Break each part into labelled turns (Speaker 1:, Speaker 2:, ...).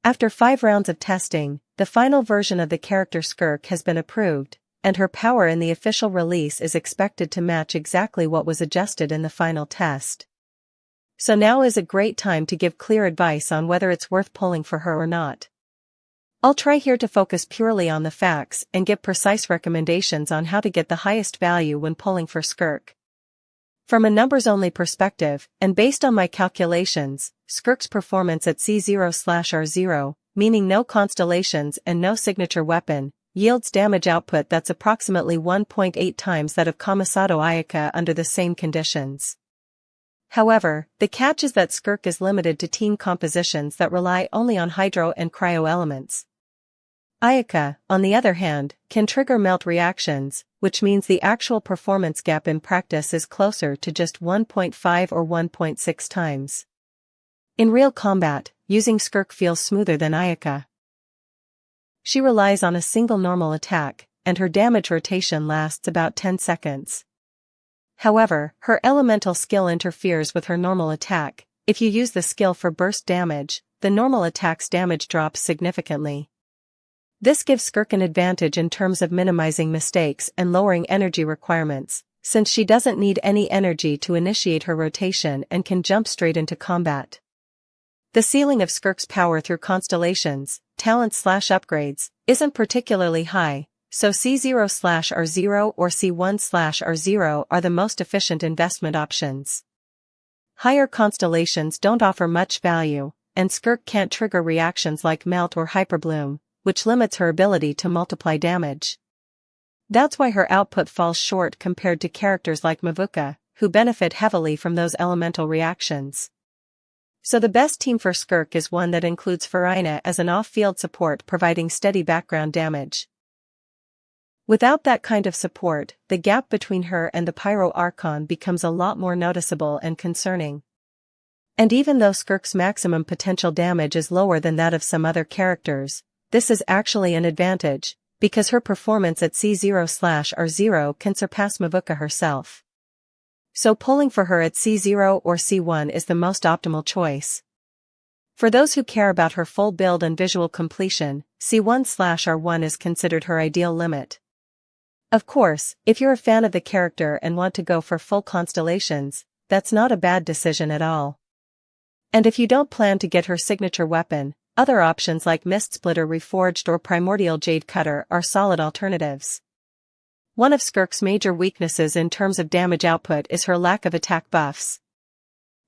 Speaker 1: After 5 rounds of testing, the final version of the character Skirk has been approved, and her power in the official release is expected to match exactly what was adjusted in the final test. So now is a great time to give clear advice on whether it's worth pulling for her or not. I'll try here to focus purely on the facts and give precise recommendations on how to get the highest value when pulling for Skirk. From a numbers-only perspective, and based on my calculations, Skirk's performance at C0/R0, meaning no constellations and no signature weapon, yields damage output that's approximately 1.8 times that of Kamisato Ayaka under the same conditions. However, the catch is that Skirk is limited to team compositions that rely only on hydro and cryo elements. Ayaka, on the other hand, can trigger melt reactions, which means the actual performance gap in practice is closer to just 1.5 or 1.6 times. In real combat, using Skirk feels smoother than Ayaka. She relies on a single normal attack, and her damage rotation lasts about 10 seconds. However, her elemental skill interferes with her normal attack. If you use the skill for burst damage, the normal attack's damage drops significantly. This gives Skirk an advantage in terms of minimizing mistakes and lowering energy requirements, since she doesn't need any energy to initiate her rotation and can jump straight into combat. The ceiling of Skirk's power through constellations, talents/upgrades, isn't particularly high, so C0/R0 or C1/R0 are the most efficient investment options. Higher constellations don't offer much value, and Skirk can't trigger reactions like Melt or Hyperbloom, which limits her ability to multiply damage. That's why her output falls short compared to characters like Mavuika, who benefit heavily from those elemental reactions. So the best team for Skirk is one that includes Farina as an off-field support providing steady background damage. Without that kind of support, the gap between her and the Pyro Archon becomes a lot more noticeable and concerning. And even though Skirk's maximum potential damage is lower than that of some other characters, this is actually an advantage, because her performance at C0/R0 can surpass Mavuika herself. So pulling for her at C0 or C1 is the most optimal choice. For those who care about her full build and visual completion, C1/R1 is considered her ideal limit. Of course, if you're a fan of the character and want to go for full constellations, that's not a bad decision at all. And if you don't plan to get her signature weapon, other options like Mist Splitter Reforged or Primordial Jade Cutter are solid alternatives. One of Skirk's major weaknesses in terms of damage output is her lack of attack buffs.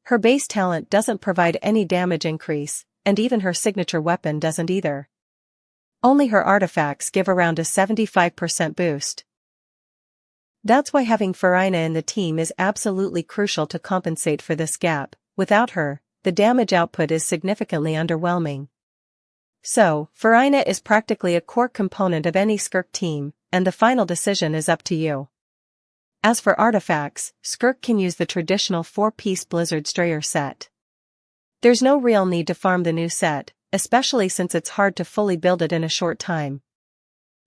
Speaker 1: Her base talent doesn't provide any damage increase, and even her signature weapon doesn't either. Only her artifacts give around a 75% boost. That's why having Farina in the team is absolutely crucial to compensate for this gap. Without her, the damage output is significantly underwhelming. So, Farina is practically a core component of any Skirk team, and the final decision is up to you. As for artifacts, Skirk can use the traditional 4-piece Blizzard Strayer set. There's no real need to farm the new set, especially since it's hard to fully build it in a short time.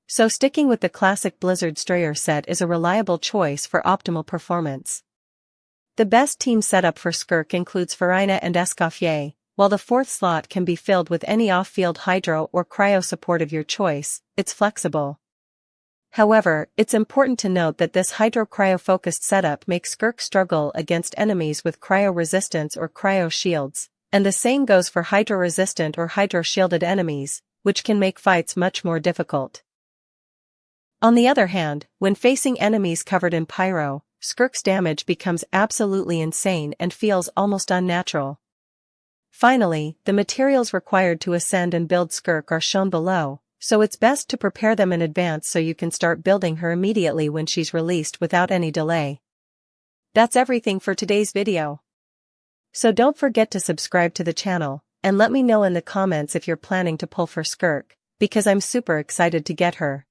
Speaker 1: So sticking with the classic Blizzard Strayer set is a reliable choice for optimal performance. The best team setup for Skirk includes Farina and Escoffier, while the 4th slot can be filled with any off-field hydro or cryo support of your choice. It's flexible. However, it's important to note that this hydro-cryo-focused setup makes Skirk struggle against enemies with cryo resistance or cryo shields, and the same goes for hydro-resistant or hydro-shielded enemies, which can make fights much more difficult. On the other hand, when facing enemies covered in pyro, Skirk's damage becomes absolutely insane and feels almost unnatural. Finally, the materials required to ascend and build Skirk are shown below, so it's best to prepare them in advance so you can start building her immediately when she's released without any delay. That's everything for today's video. So don't forget to subscribe to the channel, and let me know in the comments if you're planning to pull for Skirk, because I'm super excited to get her.